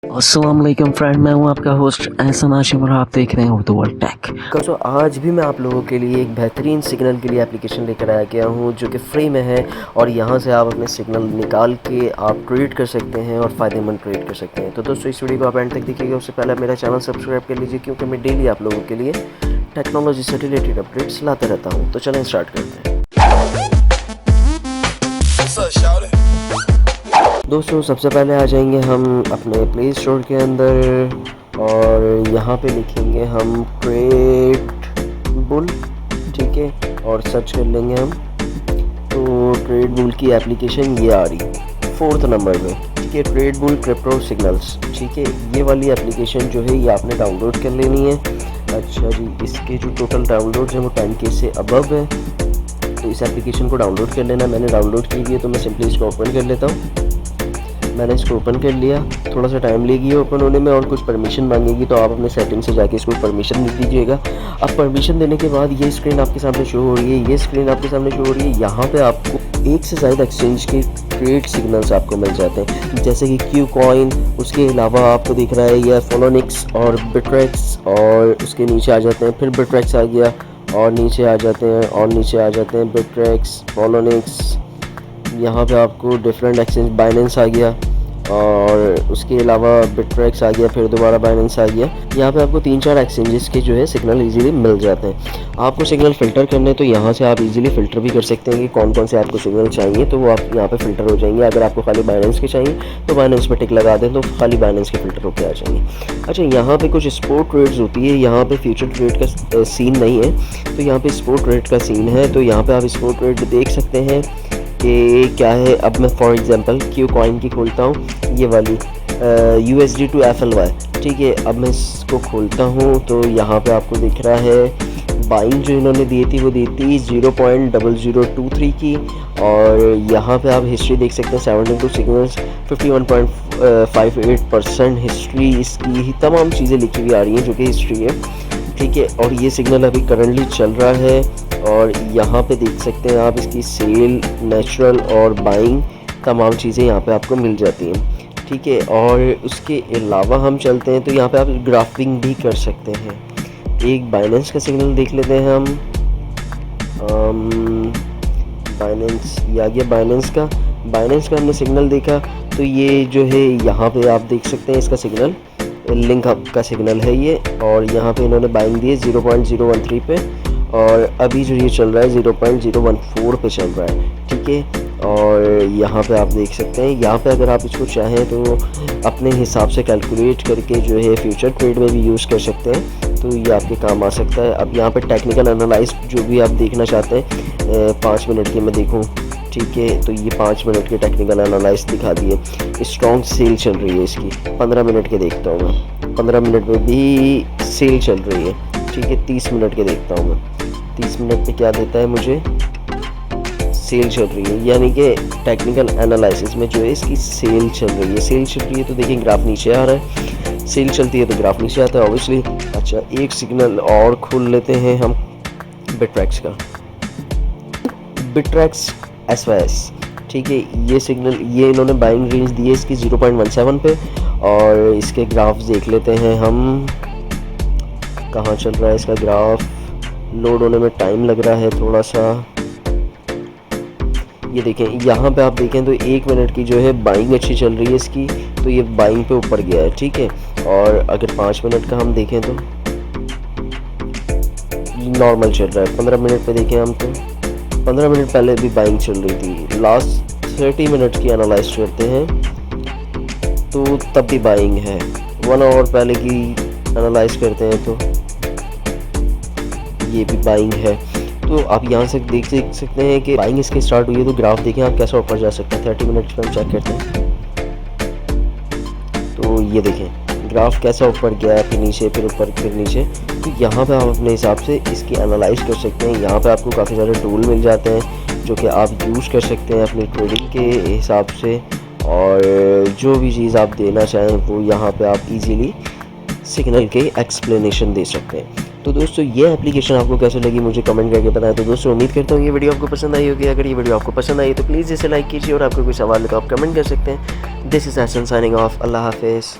अस्सलाम वालेकुम फ्रेंड, मैं हूं आपका होस्ट एहसन हाशिम और आप देख रहे हैं उर्दू वर्ल्ड टेक। तो आज भी मैं आप लोगों के लिए एक बेहतरीन सिग्नल के लिए एप्लीकेशन लेकर आया गया हूं जो कि फ्री में है और यहां से आप अपने सिग्नल निकाल के आप ट्रेड कर सकते हैं और फ़ायदेमंद ट्रेड कर सकते हैं। तो दोस्तों इस वीडियो को आप एंड तक देखिएगा। उससे पहले मेरा चैनल सब्सक्राइब कर लीजिए क्योंकि मैं डेली आप लोगों के लिए टेक्नोलॉजी से रिलेटेड अपडेट्स लाते रहता हूँ। तो चलें स्टार्ट करते हैं। दोस्तों सबसे पहले आ जाएंगे हम अपने प्ले स्टोर के अंदर और यहाँ पे लिखेंगे हम ट्रेड बुल, ठीक है, और सर्च कर लेंगे हम। तो ट्रेड बुल की एप्लीकेशन ये आ रही 4th नंबर पे, ठीक है, ट्रेड बुल क्रिप्टो सिग्नल्स, ठीक है। ये वाली एप्लीकेशन जो है ये आपने डाउनलोड कर लेनी है। अच्छा जी, इसके जो टोटल डाउनलोड है वो 10K से अबव है, तो इस एप्लीकेशन को डाउनलोड कर लेना। मैंने डाउनलोड की हुई है तो मैं सिंपली इसको ओपन कर लेता हूँ। मैंने इसको ओपन कर लिया, थोड़ा सा टाइम लेगी ओपन होने में और कुछ परमिशन मांगेगी, तो आप अपने सेटिंग से जाके इसको परमिशन दे दीजिएगा। अब परमिशन देने के बाद ये स्क्रीन आपके सामने शो हो रही है, ये स्क्रीन आपके सामने शो हो रही है। यहाँ पे आपको एक से ज़्यादा एक्सचेंज के ट्रेड सिग्नल्स आपको मिल जाते हैं, जैसे कि क्यू कॉइन, उसके अलावा आपको दिख रहा है ये फोलोनिक्स और बिट्रेक्स, और उसके नीचे आ जाते हैं, फिर बिट्रेक्स आ गया और नीचे आ जाते हैं और नीचे आ जाते हैं बिट्रेक्स, फोलोनिक्स। यहाँ पे आपको डिफरेंट एक्सचेंज, बाइनेंस आ गया और उसके अलावा बिट्रेक्स आ गया, फिर दोबारा बाइनेंस आ गया। यहाँ पे आपको 3-4 एक्सचेंजेस के जो है सिग्नल इजीली मिल जाते हैं। आपको सिग्नल फ़िल्टर करने तो यहाँ से आप इजीली फ़िल्टर भी कर सकते हैं कि कौन कौन से आपको सिग्नल चाहिए, तो वो आप यहाँ पे फ़िल्टर हो जाएंगे। अगर आपको खाली बाइनेंस के चाहिए तो बाइनेंस पे टिक लगा दें तो खाली बाइनेंस के फ़िल्टर होकर आ जाएंगे। अच्छा, यहाँ पे कुछ स्पोर्ट ट्रेड्स होती है, यहाँ पे फ्यूचर ट्रेड का सीन नहीं है, तो यहाँ पे स्पोर्ट ट्रेड का सीन है। तो यहाँ पे आप स्पोर्ट ट्रेड देख सकते हैं कि क्या है। अब मैं फॉर एग्जांपल क्यू कॉइन की खोलता हूँ, ये वाली USD to FLY, ठीक है। अब मैं इसको खोलता हूँ तो यहाँ पे आपको दिख रहा है बाइंग जो इन्होंने दी थी वो दी थी 0.0023 की, और यहाँ पे आप हिस्ट्री देख सकते हैं 72 सिग्नल्स, 51.58% हिस्ट्री, इसकी तमाम चीज़ें लिखी हुई आ रही हैं जो कि हिस्ट्री है, ठीक है। और ये सिग्नल अभी करंटली चल रहा है और यहाँ पे देख सकते हैं आप इसकी सेल, नेचुरल और बाइंग, तमाम चीज़ें यहाँ पे आपको मिल जाती हैं, ठीक है। और उसके अलावा हम चलते हैं तो यहाँ पे आप ग्राफिंग भी कर सकते हैं। एक बाइनेंस का सिग्नल देख लेते हैं हम। बाइनेंस, ये आ गया बाइनेंस का हमने सिग्नल देखा, तो ये जो है यहाँ पे आप देख सकते हैं इसका सिग्नल लिंक अप का सिग्नल है ये, और यहाँ पे इन्होंने बाइंग दी है 0.013 पे, और अभी जो ये चल रहा है 0.014 पे चल रहा है, ठीक है। और यहाँ पे आप देख सकते हैं, यहाँ पे अगर आप इसको चाहें तो अपने हिसाब से कैलकुलेट करके जो है फ्यूचर ट्रेड में भी यूज़ कर सकते हैं, तो ये आपके काम आ सकता है। अब यहाँ पे टेक्निकल एनालाइज जो भी आप देखना चाहते हैं 5 मिनट की मैं देखूँ, ठीक है, तो ये 5 मिनट के टेक्निकल एनालाइज दिखा दिए। स्ट्रॉन्ग सेल चल रही है इसकी, 15 मिनट के देखता हूँ मैं, 15 मिनट में भी सेल चल रही है, ठीक है। 30 मिनट के देखता हूँ मैं, 30 मिनट पे क्या देता है मुझे, सेल चल रही है, यानी कि टेक्निकल एनालिसिस में जो है इसकी सेल चल रही है। सेल चल रही है तो देखिए ग्राफ नीचे आ रहा है, सेल चलती है तो ग्राफ नीचे आता है ऑब्वियसली। अच्छा, एक सिग्नल और खोल लेते हैं हम बिट्रेक्स का, बिट्रेक्स SYS, ठीक है। ये सिग्नल, ये इन्होंने बाइंग रेंज दी है इसकी 0.17 पे, और इसके ग्राफ देख लेते हैं हम, कहाँ चल रहा है इसका ग्राफ, लोड होने में टाइम लग रहा है थोड़ा सा। ये देखें, यहाँ पे आप देखें तो 1 मिनट की जो है बाइंग अच्छी चल रही है इसकी, तो ये बाइंग पे ऊपर गया है, ठीक है। और अगर 5 मिनट का हम देखें तो नॉर्मल चल रहा है। 15 मिनट पे देखें हम तो 15 मिनट पहले भी बाइंग चल रही थी। लास्ट 30 मिनट की एनालाइज करते हैं तो तब भी बाइंग है। 1 आवर पहले की एनालाइज करते हैं तो ये भी बाइंग है। तो आप यहाँ से देख सकते हैं कि बाइंग इसके स्टार्ट हुई है, तो ग्राफ देखें आप कैसा ऊपर जा सकता है। 30 मिनट पर हम चेक करते हैं तो ये देखें ग्राफ कैसा ऊपर गया, फिर नीचे, फिर ऊपर, फिर नीचे। तो यहाँ पे आप अपने हिसाब से इसकी एनालाइज कर सकते हैं। यहाँ पे आपको काफ़ी सारे टूल मिल जाते हैं जो कि आप यूज़ कर सकते हैं अपनी ट्रेडिंग के हिसाब से, और जो भी चीज़ आप देना चाहें वो यहाँ पे आप इजीली सिग्नल के एक्सप्लेनेशन दे सकते हैं। तो दोस्तों ये एप्लीकेशन आपको कैसे लगी मुझे कमेंट करके बताएं। तो दोस्तों उम्मीद करता हूँ ये वीडियो आपको पसंद आई होगी। अगर ये वीडियो आपको पसंद आई तो प्लीज़ इसे लाइक कीजिए, और आपको कोई सवाल है तो आप कमेंट कर सकते हैं। This is Ehsan signing off. अल्लाह हाफिज़।